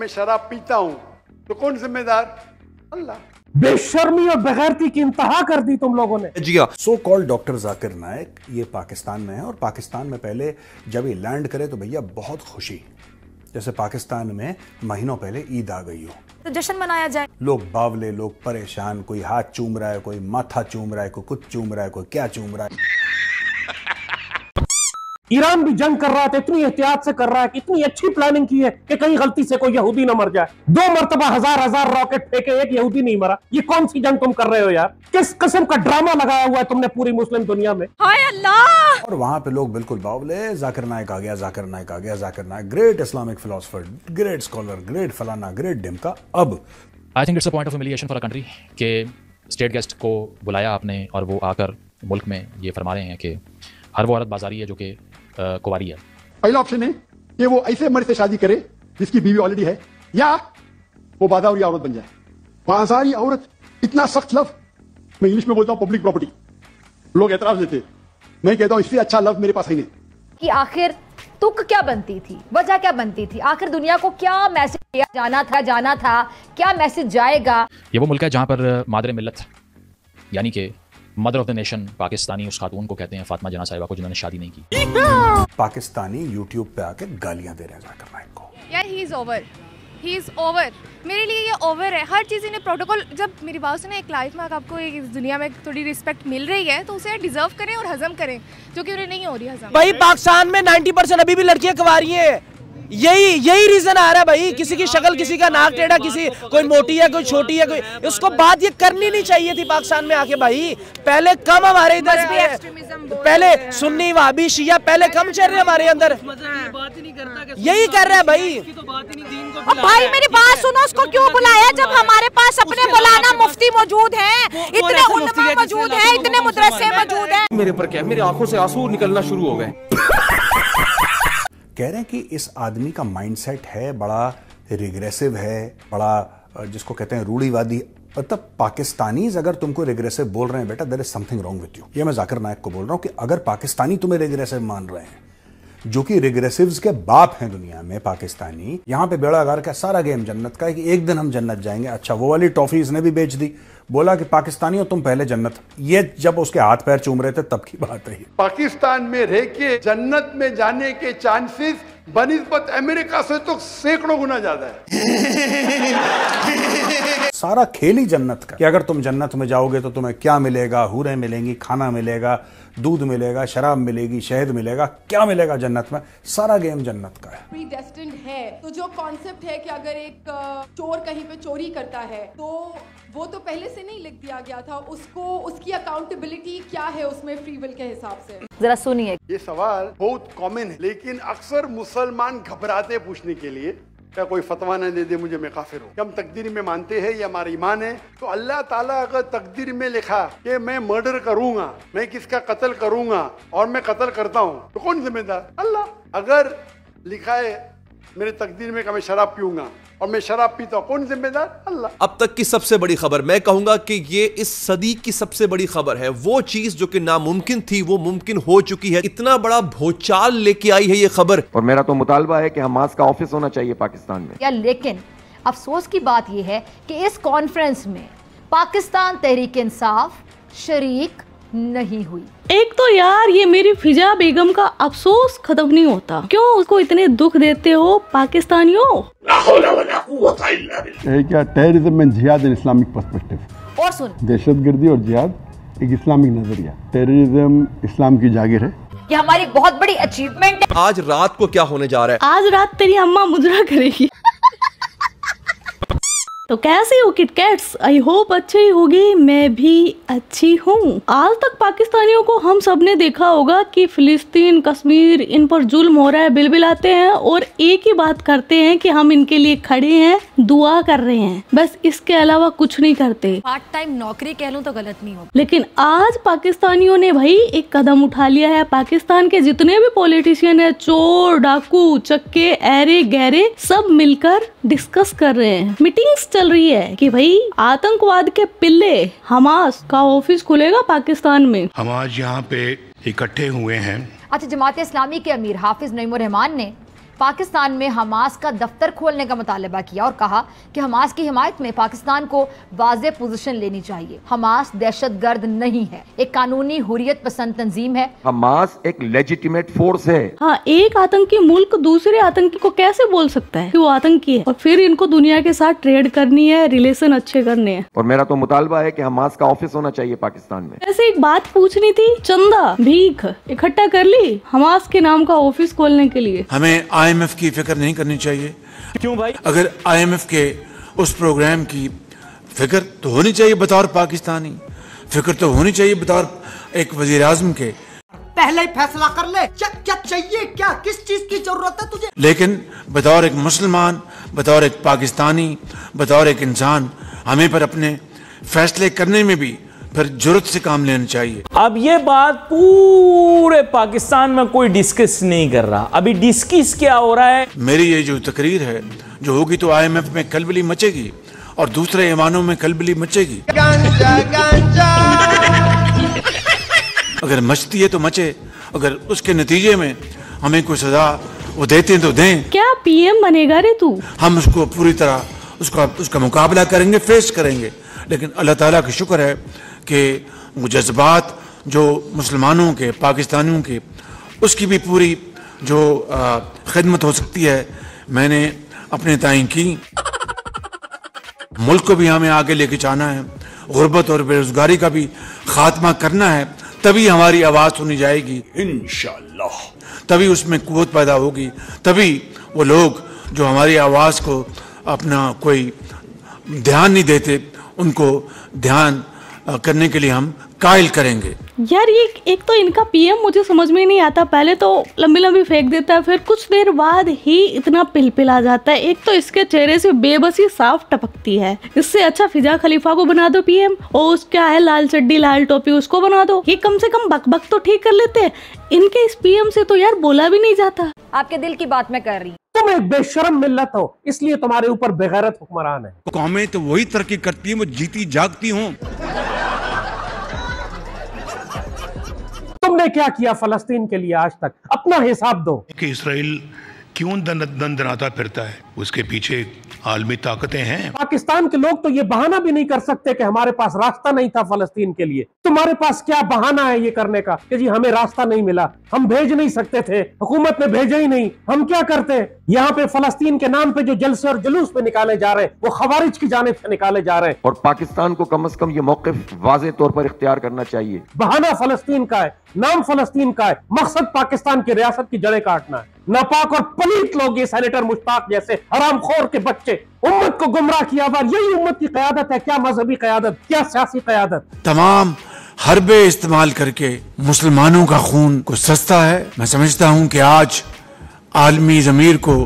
मैं शराब पीता हूँ तो कौन जिम्मेदार? अल्लाह। बेशर्मी और बेगैरती की इंतहा कर दी तुम लोगों ने। जी हाँ, so called doctor Zakir Naik ये पाकिस्तान में है और पाकिस्तान में पहले जब ये लैंड करे तो भैया बहुत खुशी, जैसे पाकिस्तान में महीनों पहले ईद आ गई हो तो जश्न मनाया जाए। लोग बावले, लोग परेशान, कोई हाथ चूम रहा है, कोई माथा चूम रहा है, कोई कुछ चूम रहा है, कोई क्या चूम रहा है। ईरान भी जंग कर रहा है तो इतनी एहतियात से कर रहा है कि इतनी अच्छी प्लानिंग की है कि कहीं गलती से कोई यहूदी ना मर जाए। 2 मरतबा हजार रॉकेट फेंके, एक यहूदी नहीं मरा। ये कौन सी जंग तुम कर रहे हो यार? किस किस्म का ड्रामा लगाया हुआ है तुमने पूरी मुस्लिम दुनिया में? हाय अल्लाह। और वहां पे लोग बिल्कुल बावले, जाकिर नाइक आ गया, जाकिर नाइक आ गया, Zakir Naik great Islamic philosopher, great scholar, great फलाना, ग्रेट डिमका। अब I think it's a point of humiliation for a country के स्टेट गेस्ट को बुलाया आपने और वो आकर मुल्क में ये फरमा रहे हैं कि हर वो औरत बाजारी है जो कि कुंवारी है। पहला ऑप्शन है कि वो ऐसे मर्द से शादी करे जिसकी बीवी ऑलरेडी है, या वो बाजारी औरत बन जाए। बाजारी औरत इतना सख्त लव, मैं इंग्लिश में बोलता हूं पब्लिक प्रॉपर्टी, लोग एतराज देते। मैं कहता हूं इससे अच्छा लव मेरे पास ही नहीं। कि आखिर तुक क्या बनती थी, वजह क्या बनती थी, आखिर दुनिया को क्या मैसेज दिया जाना था, क्या मैसेज जाएगा? ये वो मुल्क है जहां पर मादर मिल्लत यानी कि mother of the nation Pakistani उस खातून को कहते हैं, फातिमा जना साहिबा को, जिन्होंने शादी नहीं की। पाकिस्तानी यूट्यूब पे आके गालियां दे रहे हैं जाकिर नाइक को। यार ही इज ओवर। मेरे लिए ये ओवर है। हर चीज़ इन्हें प्रोटोकॉल, जब मेरी बात सुने, एक लाइफ में आपको इस दुनिया में थोड़ी रिस्पेक्ट मिल रही है तो उसे डिजर्व करें और हजम करें, जो कि उन्हें नहीं हो रही हजम। भाई पाकिस्तान में 90% अभी भी लड़कियां कुंवारी हैं। यही रीजन आ रहा है भाई। किसी की शक्ल, किसी का नाक टेढ़ा, किसी कोई मोटी है, कोई छोटी है, कोई, उसको बात ये करनी नहीं चाहिए थी पाकिस्तान में आके भाई। पहले कम हमारे इधर भी है, पहले सुन्नी वहाबी शिया पहले कम चल रहे हमारे अंदर। यही कर रहा है भाई। भाई मेरी बात सुनो, उसको क्यों बुलाया जब हमारे पास अपने मौलाना मुफ्ती मौजूद हैं, इतने उलमा मौजूद हैं, इतने मदरसे मौजूद हैं। मेरे पर क्या, मेरी आंखों से आंसू निकलना शुरू हो गए। कह रहे हैं कि इस आदमी का माइंडसेट है बड़ा रिग्रेसिव है, बड़ा जिसको कहते हैं रूढ़िवादी। मतलब पाकिस्तानीज अगर तुमको रिग्रेसिव बोल रहे हैं बेटा, there is something wrong with you. ये मैं जाकिर नाइक को बोल रहा हूं कि अगर पाकिस्तानी तुम्हें रिग्रेसिव मान रहे हैं, जो कि रिग्रेसिव्स के बाप हैं दुनिया में पाकिस्तानी, यहां पे बेड़ा गर्क का सारा गेम जन्नत का है कि एक दिन हम जन्नत जाएंगे। अच्छा, वो वाली टॉफी इसने भी बेच दी, बोला कि पाकिस्तानियों तुम पहले जन्नत। ये जब उसके हाथ पैर चूम रहे थे तब की बात है। पाकिस्तान में रह के जन्नत में जाने के चांसेस बनिस्बत अमेरिका से तो सैकड़ों गुना ज्यादा है। सारा खेल ही जन्नत का कि अगर तुम जन्नत में जाओगे तो तुम्हें क्या मिलेगा, हूरें मिलेंगी, खाना मिलेगा, दूध मिलेगा, शराब मिलेगी, शहद मिलेगा, क्या मिलेगा जन्नत में। सारा गेम जन्नत का है। प्रीडेस्टिन्ड है। तो जो कॉन्सेप्ट है कि अगर एक चोर कहीं पे चोरी करता है तो वो तो पहले से नहीं लिख दिया गया था, उसको उसकी अकाउंटेबिलिटी क्या है उसमें फ्री विल के हिसाब से। जरा सुनिए। ये सवाल बहुत कॉमन है, लेकिन अक्सर मुसलमान घबराते पूछने के लिए, क्या कोई फतवा न दे दे मुझे, मैं काफिर हूँ। हम तकदीर में मानते हैं, ये हमारा ईमान है। तो अल्लाह ताला अगर तकदीर में लिखा कि मैं मर्डर करूंगा, मैं किसका कत्ल करूंगा और मैं कत्ल करता हूँ, तो कौन जिम्मेदार? अल्लाह। अगर लिखा है मेरे तकदीर में कि मैं शराब पीऊंगा और मैं शराब पीता हूं, कौन जिम्मेदार? अल्लाह। अब तक की सबसे बड़ी खबर, मैं कहूंगा कि ये इस सदी की सबसे बड़ी खबर है। वो चीज जो कि नामुमकिन थी वो मुमकिन हो चुकी है। इतना बड़ा भूचाल लेके आई है ये खबर। और मेरा तो मुतालबा है कि हमास का ऑफिस होना चाहिए पाकिस्तान में। या लेकिन अफसोस की बात यह है कि इस कॉन्फ्रेंस में पाकिस्तान तहरीक इंसाफ शरीक नहीं हुई। एक तो यार ये मेरी फिजा बेगम का अफसोस खत्म नहीं होता। क्यों उसको इतने दुख देते हो पाकिस्तानियों? क्या टेररिज्म एंड जिहाद इन इस्लामिक पर्सपेक्टिव। और सुन, दहशतगर्दी और जिहाद एक इस्लामिक नजरिया। टेररिज्म इस्लाम की जागिर है। ये हमारी बहुत बड़ी अचीवमेंट है। आज रात को क्या होने जा रहा है? आज रात तेरी अम्मा मुजरा करेगी। तो कैसे हो किटकैट्स? आई होप अच्छी ही होगी। मैं भी अच्छी हूँ। आज तक पाकिस्तानियों को हम सब ने देखा होगा कि फिलिस्तीन, कश्मीर, इन पर जुल्म हो रहा है, बिलबिलाते हैं और एक ही बात करते हैं कि हम इनके लिए खड़े हैं, दुआ कर रहे हैं, बस इसके अलावा कुछ नहीं करते। पार्ट टाइम नौकरी कह लूं तो गलत नहीं हो। लेकिन आज पाकिस्तानियों ने भाई एक कदम उठा लिया है। पाकिस्तान के जितने भी पॉलिटिशियन है, चोर, डाकू, चक्के, ऐरे गहरे, सब मिलकर डिस्कस कर रहे हैं। मीटिंग्स चल रही है कि भाई आतंकवाद के पिल्ले हमास का ऑफिस खुलेगा पाकिस्तान में। हम आज यहाँ पे इकट्ठे हुए हैं। अच्छा, जमात इस्लामी के अमीर हाफिज नईमुर रहमान ने पाकिस्तान में हमास का दफ्तर खोलने का मुतालबा किया और कहा कि हमास की हिमायत में पाकिस्तान को वाज़ेह पोजीशन लेनी चाहिए। हमास दहशतगर्द नहीं है, एक कानूनी हुर्रियत पसंद तंजीम है। हमास एक लेजिटिमेट फोर्स है। हाँ, एक आतंकी मुल्क दूसरे आतंकी को कैसे बोल सकता है कि वो आतंकी है, और फिर इनको दुनिया के साथ ट्रेड करनी है, रिलेशन अच्छे करने हैं। और मेरा तो मुतालबा है कि हमास का ऑफिस होना चाहिए पाकिस्तान में। ऐसे एक बात पूछनी थी, चंदा भीख इकट्ठा कर ली हमास के नाम का ऑफिस खोलने के लिए। हमें IMF की फिक्र नहीं करनी चाहिए। क्यों भाई? अगर IMF के उस प्रोग्राम की फिक्र तो होनी चाहिए बतौर पाकिस्तानी, फिक्र तो होनी चाहिए बतौर एक वजीर आज़म के। पहले ही फैसला कर ले क्या चाहिए, क्या किस चीज की जरूरत है तुझे। लेकिन बतौर एक मुसलमान, बतौर एक पाकिस्तानी, बतौर एक इंसान, हमें पर अपने फैसले करने में भी फिर जुर्रत से काम लेना चाहिए। अब ये बात पूरे पाकिस्तान में कोई डिस्कस नहीं कर रहा। अभी डिस्कस क्या हो रहा है? मेरी ये जो तकरीर है जो होगी तो IMF में कलबली मचेगी और दूसरे ईमानों में कलबली मचेगी। गांजा गांजा अगर मचती है तो मचे, अगर उसके नतीजे में हमें कोई सजा वो देते हैं तो दें। क्या PM बनेगा रे तू? हम उसको पूरी तरह उसका मुकाबला करेंगे, फेस करेंगे। लेकिन अल्लाह ताला का शुक्र है कि वो जज्बात जो मुसलमानों के, पाकिस्तानियों के, उसकी भी पूरी जो खिदमत हो सकती है मैंने अपने ताईं की। मुल्क को भी हमें आगे लेके जाना है, गुर्बत और बेरोजगारी का भी खात्मा करना है, तभी हमारी आवाज सुनी जाएगी इंशाअल्लाह, तभी उसमें कुव्वत पैदा होगी, तभी वो लोग जो हमारी आवाज को अपना कोई ध्यान नहीं देते उनको ध्यान करने के लिए हम कायल करेंगे। यार ये एक तो इनका PM मुझे समझ में नहीं आता। पहले तो लंबी लंबी फेंक देता है, फिर कुछ देर बाद ही इतना पिलपिल आ जाता है। एक तो इसके चेहरे से बेबसी साफ टपकती है। इससे अच्छा फिजा खलीफा को बना दो PM, और उसका है लाल चड्डी लाल टोपी उसको बना दो। ये कम से कम बकबक तो ठीक कर लेते हैं। इनके इस PM से तो यार बोला भी नहीं जाता। आपके दिल की बात मैं कर रही हूँ। तुम एक बेशरम मिल्लत हो, इसलिए तुम्हारे ऊपर बेगैरत हुक्मरान है। कौमें तो वही तरक्की करती है वो जीती जागती हूँ। तुमने क्या किया फलस्तीन के लिए आज तक? अपना हिसाब दो कि इसराइल क्यों दंदनाता फिरता है, उसके पीछे आलमी ताकतें हैं। पाकिस्तान के लोग तो ये बहाना भी नहीं कर सकते कि हमारे पास रास्ता नहीं था फलस्तीन के लिए। तुम्हारे पास क्या बहाना है ये करने का कि जी हमें रास्ता नहीं मिला, हम भेज नहीं सकते थे, हुकूमत ने भेजा ही नहीं। हम क्या करते हैं? यहाँ पे फलस्तीन के नाम पे जो जलसे और जुलूस पे निकाले जा रहे हैं वो खवारिज की जानिब से निकाले जा रहे हैं। और पाकिस्तान को कम से कम ये मौक़िफ़ वाज़ेह तौर पर इख्तियार करना चाहिए। बहाना फलस्तीन का है, नाम फलस्तीन का है, मकसद पाकिस्तान की रियासत की जड़ें काटना है। नापाक और पलीत लोग ये सेनेटर मुश्ताक जैसे हरामखोर के बच्चे उम्मत को गुमराह किया। यही उम्मत की क़यादत है क्या? मजहबी क़यादत, क्या सियासी क़यादत? तमाम हरबे इस्तेमाल करके मुसलमानों का खून को सस्ता है। मैं समझता हूँ कि आज आलमी ज़मीर को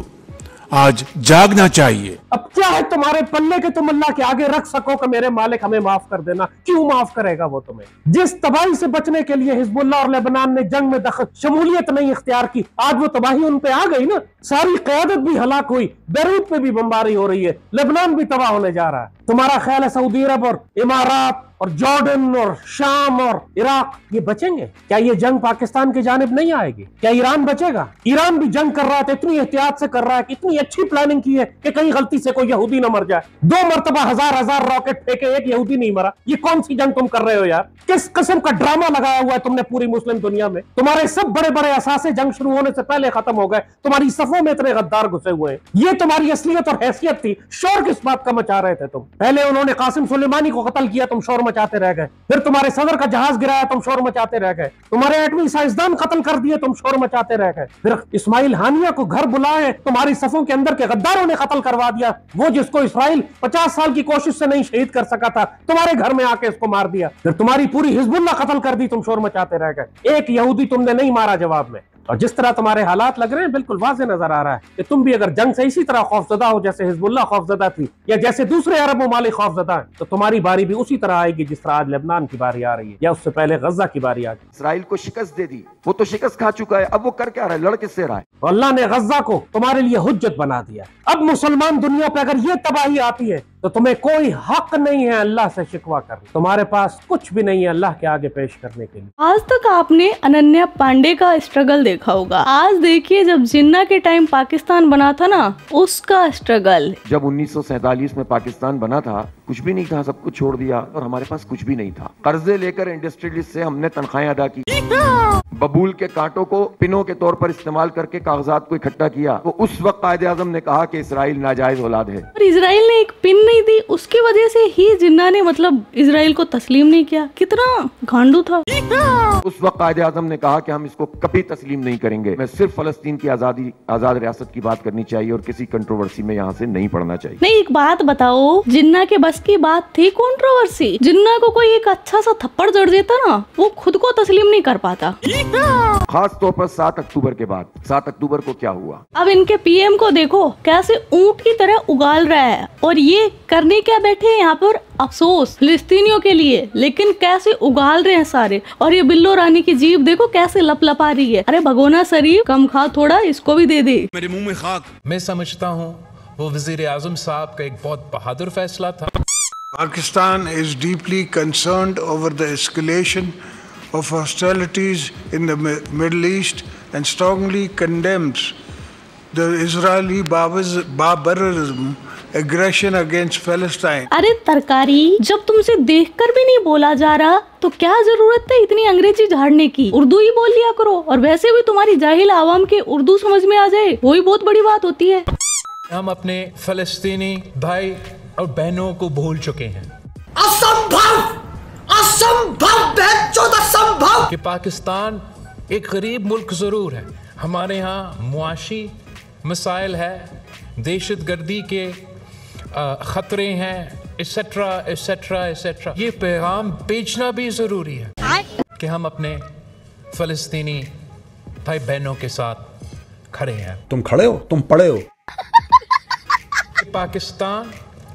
आज जागना चाहिए। अब क्या है तुम्हारे पल्ले के तुम अल्लाह के आगे रख सको कि मेरे मालिक हमें माफ कर देना? क्यों माफ करेगा वो तुम्हें? जिस तबाही से बचने के लिए हिजबुल्लाह और लेबनान ने जंग में शमूलियत नहीं इख्तियार की, आज वो तबाही उन पे आ गई ना। सारी क़यादत भी हलाक हुई, बैरूत पे भी बमबारी हो रही है, लेबनान भी तबाह होने जा रहा है। तुम्हारा ख्याल है सऊदी अरब और इमारात और जॉर्डन और शाम और इराक ये बचेंगे? क्या ये जंग पाकिस्तान की जानिब नहीं आएगी? क्या ईरान बचेगा? ईरान भी जंग कर रहा है तो इतनी एहतियात से कर रहा है, इतनी अच्छी प्लानिंग की है कि कहीं गलती से कोई यहूदी न मर जाए। 2 मरतबा हजार रॉकेट फेंके, एक यहूदी नहीं मरा। ये कौन सी जंग तुम कर रहे हो यार? किस किस्म का ड्रामा लगाया हुआ है तुमने पूरी मुस्लिम दुनिया में? तुम्हारे सब बड़े बड़े असासे जंग शुरू होने से पहले खत्म हो गए। तुम्हारी सफों में इतने गद्दार घुसे हुए हैं। ये तुम्हारी असलियत और हैसियत थी। शोर किस बात का मचा रहे थे तुम? पहले उन्होंने कासिम सुलेमानी को कत्ल किया, तुम शोर मचाते रह गए। फिर तुम्हारे सदर का जहाज गिराया, तुम शोर मचाते रह गए। तुम्हारे एटमी साइंसदान कत्ल कर दिए, तुम शोर मचाते रह गए। फिर इस्माइल हानिया को घर बुलाए, तुम्हारी सफों के अंदर के गद्दारों ने कत्ल करवा दिया। वो जिसको इसराइल 50 साल की कोशिश से नहीं शहीद कर सका था, तुम्हारे घर में आके इसको मार दिया। फिर तुम्हारी पूरी हिजबुल्लाह कत्ल कर दी, तुम शोर मचाते रह गए। एक यहूदी तुमने नहीं मारा जवाब में। और जिस तरह तुम्हारे हालात लग रहे हैं बिल्कुल वाज़ेह नजर आ रहा है कि तुम भी अगर जंग से इसी तरह खौफजदा हो जैसे हिजबुल्लाह खौफजदा थी या जैसे दूसरे अरब ममालिक खौफजदा हैं, तो तुम्हारी बारी भी उसी तरह आएगी जिस तरह आज लेबनान की बारी आ रही है या उससे पहले गजा की बारी आ गई। इसराइल को शिकस्त दे दी, वो तो शिकस्त खा चुका है, अब वो कर क्या रहा है? लड़ किससे रहा है? अल्लाह ने गजा को तुम्हारे लिए हुज्जत बना दिया। अब मुसलमान दुनिया पे अगर ये तबाही आती है तो तुम्हें कोई हक नहीं है अल्लाह से शिकवा करने। तुम्हारे पास कुछ भी नहीं है अल्लाह के आगे पेश करने के लिए। आज तक आपने अनन्या पांडे का स्ट्रगल देखा होगा, आज देखिए जब जिन्ना के टाइम पाकिस्तान बना था ना, उसका स्ट्रगल। जब 1947 में पाकिस्तान बना था, कुछ भी नहीं था, सब कुछ छोड़ दिया और हमारे पास कुछ भी नहीं था। कर्जे लेकर इंडस्ट्रियलिस्ट से हमने तनख्वाहें अदा की, बबूल के कांटों को पिनों के तौर पर इस्तेमाल करके कागजात को इकट्ठा किया। तो उस वक्त कायदे आज़म ने कहा कि इसराइल नाजायज औलाद है, और इसराइल ने एक पिन नहीं दी, उसकी वजह से ही जिन्ना ने मतलब इसराइल को तस्लीम नहीं किया। कितना गांडू था। उस वक्त कायदे आज़म ने कहा कि हम इसको कभी तस्लीम नहीं करेंगे। मैं सिर्फ फलस्तीन की आजाद रियासत की बात करनी चाहिए और किसी कंट्रोवर्सी में यहाँ से नहीं पड़ना चाहिए। नहीं, एक बात बताओ, जिन्ना के बस की बात थी कंट्रोवर्सी? जिन्ना को कोई एक अच्छा सा थप्पड़ जड़ देता ना, वो खुद को तस्लीम नहीं कर पाता। खास तौर पर 7 अक्टूबर के बाद। 7 अक्टूबर को क्या हुआ? अब इनके पीएम को देखो कैसे ऊंट की तरह उगाल रहा है, और ये करने क्या बैठे हैं यहाँ पर? अफसोस फिलिस्तीनियों के लिए, लेकिन कैसे उगाल रहे हैं सारे। और ये बिल्लो रानी की जीभ देखो कैसे लपलपा रही है। अरे भगोना शरीफ, कम खा थोड़ा, इसको भी दे दे। मेरे मुंह में खाक। मैं समझता हूँ वो वजीर आजम साहब का एक बहुत बहादुर फैसला था। Pakistan is deeply concerned over the escalation of hostilities in the Middle East and strongly condemns the Israeli barbarism, aggression against Palestine. अरे तरकारी, जब तुमसे देखकर भी नहीं बोला जा रहा तो क्या जरूरत है इतनी अंग्रेजी झाड़ने की? उर्दू ही बोल लिया करो, और वैसे भी तुम्हारी जाहिल आवाम के उर्दू समझ में आ जाए वही बहुत बड़ी बात होती है। हम अपने फलस्तीनी भाई और बहनों को भूल चुके हैं। असंभव, असंभव, असंभव कि पाकिस्तान एक गरीब मुल्क जरूर है, हमारे यहाँ मुआशी मसाइल है, दहशतगर्दी के खतरे हैं, एसेट्रा एसेट्रा एसेट्रा। ये पैगाम भेजना भी जरूरी है कि हम अपने फलस्तीनी भाई बहनों के साथ खड़े हैं। तुम खड़े हो, तुम पड़े हो।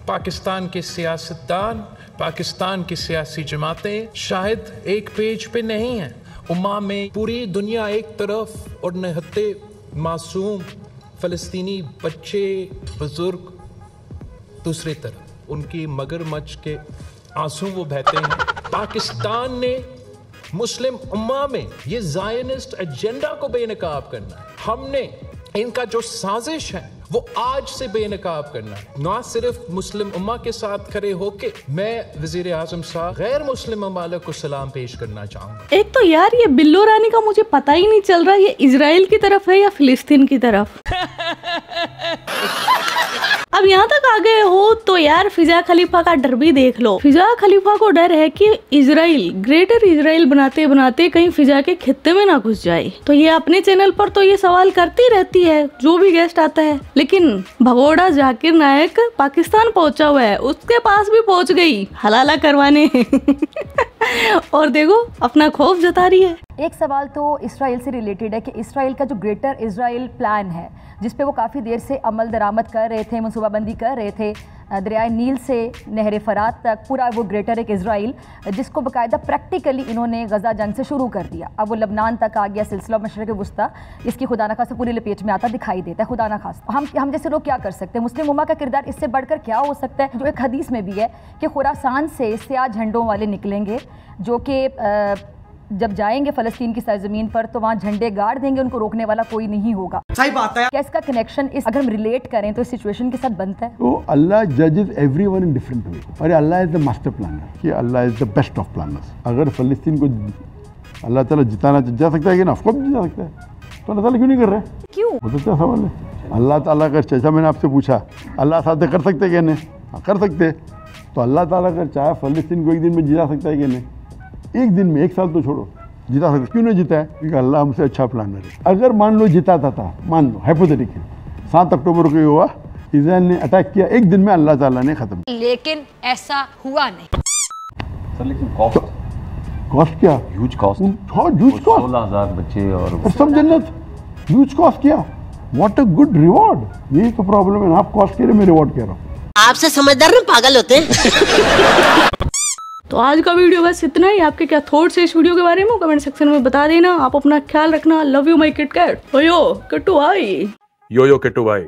पाकिस्तान के सियासतदान, पाकिस्तान की सियासी जमातें शायद एक पेज पे नहीं हैं। उम्मा में पूरी दुनिया एक तरफ और निहत्ते मासूम फलस्तीनी बच्चे बुजुर्ग दूसरी तरफ, उनकी मगरमच्छ के आंसू वो बहते हैं। पाकिस्तान ने मुस्लिम उम्मा में ये ज़ायनिस्ट एजेंडा को बेनकाब करना है। हमने इनका जो साजिश है वो आज से बेनकाब करना है। ना सिर्फ मुस्लिम उम्मा के साथ खड़े होके मैं वजीर आजम साहब गैर मुस्लिम ममालिक को सलाम पेश करना चाहूंगा। एक तो यार ये बिल्लो रानी का मुझे पता ही नहीं चल रहा ये इजराइल की तरफ है या फिलिस्तीन की तरफ। अब यहाँ तक आ गए हो तो यार फिजा खलीफा का डर भी देख लो। फिजा खलीफा को डर है कि इजराइल, ग्रेटर इजराइल बनाते बनाते कहीं फिजा के खित्ते में ना घुस जाए। तो ये अपने चैनल पर तो ये सवाल करती रहती है जो भी गेस्ट आता है, लेकिन भगोड़ा जाकिर नायक पाकिस्तान पहुंचा हुआ है, उसके पास भी पहुंच गई हलाला करवाने। और देखो अपना खौफ जता रही है। एक सवाल तो इसराइल से रिलेटेड है कि इसराइल का जो ग्रेटर इजराइल प्लान है जिस पे वो काफ़ी देर से अमल दरामद कर रहे थे, मनसूबाबंदी कर रहे थे, दरियाए नील से नहर फरात तक पूरा वो ग्रेटर एक इजराइल, जिसको बाकायदा प्रैक्टिकली इन्होंने गज़ा जंग से शुरू कर दिया। अब वो लबनान तक आ गया, सिलसिला मशरक़ वुस्ता इसकी खुदा न खास्ता पूरी लपेट में आता दिखाई देता है। खुदा न खास्ता हम जैसे लोग क्या कर सकते हैं? मुस्लिम उम्मा का किरदार इससे बढ़कर क्या हो सकता है? जो एक हदीस में भी है कि खुरासान से स्याह झंडों वाले निकलेंगे जो कि जब जाएंगे फ़लस्तीन की सरजमीन पर तो वहाँ झंडे गाड़ देंगे, उनको रोकने वाला कोई नहीं होगा। सही बात है। क्या इसका कनेक्शन अगर हम रिलेट करें तो इस सिचुएशन के साथ बनता है? तो अल्लाह जजेस एवरीवन इन डिफरेंट वे, और Allah is the master planner, कि Allah is the best of planners. अगर फ़लस्तीन को अल्लाह ताला जिताना जा सकता है कि ना, ऑफ कोर्स जिता सकता है, तो अल्लाह ताला क्यों नहीं कर रहा है? क्यों? बहुत अच्छा सवाल है। अल्लाह ताला अगर चाचा, मैंने आपसे पूछा अल्लाह साथ कर सकते क्या नहीं? कर सकते। तो अल्लाह ताला अगर चाहे फ़लस्तीन को एक दिन में जिता सकता है कि नहीं? एक दिन में, एक साल तो छोड़ो, जिता सकते। क्यों नहीं जिता है? क्योंकि अल्लाह हमसे अच्छा प्लानर है। अगर मान लो जिताता था, मान लो हाइपोथेटिकल 7 अक्टूबर को हुआ, इजराइल ने अटैक किया, एक दिन में अल्लाह ताला ने खत्म, लेकिन ऐसा हुआ नहीं। सर लेकिन कॉस्ट क्या? ह्यूज कॉस्ट, ह्यूज कॉस्ट, 16,000 बच्चे और सब जन्नत। ह्यूज कॉस्ट क्या? What a good reward. यही तो प्रॉब्लम है, आप कॉस्ट कह रहे, मैं रिवॉर्ड कह रहा हूँ। आपसे समझदार ना पागल होते हैं। तो आज का वीडियो बस इतना ही। आपके क्या थॉट्स है इस वीडियो के बारे में कमेंट सेक्शन में बता देना। आप अपना ख्याल रखना। Love you my Kit Kat. Yo Kittu भाई। यो किट्टू भाई।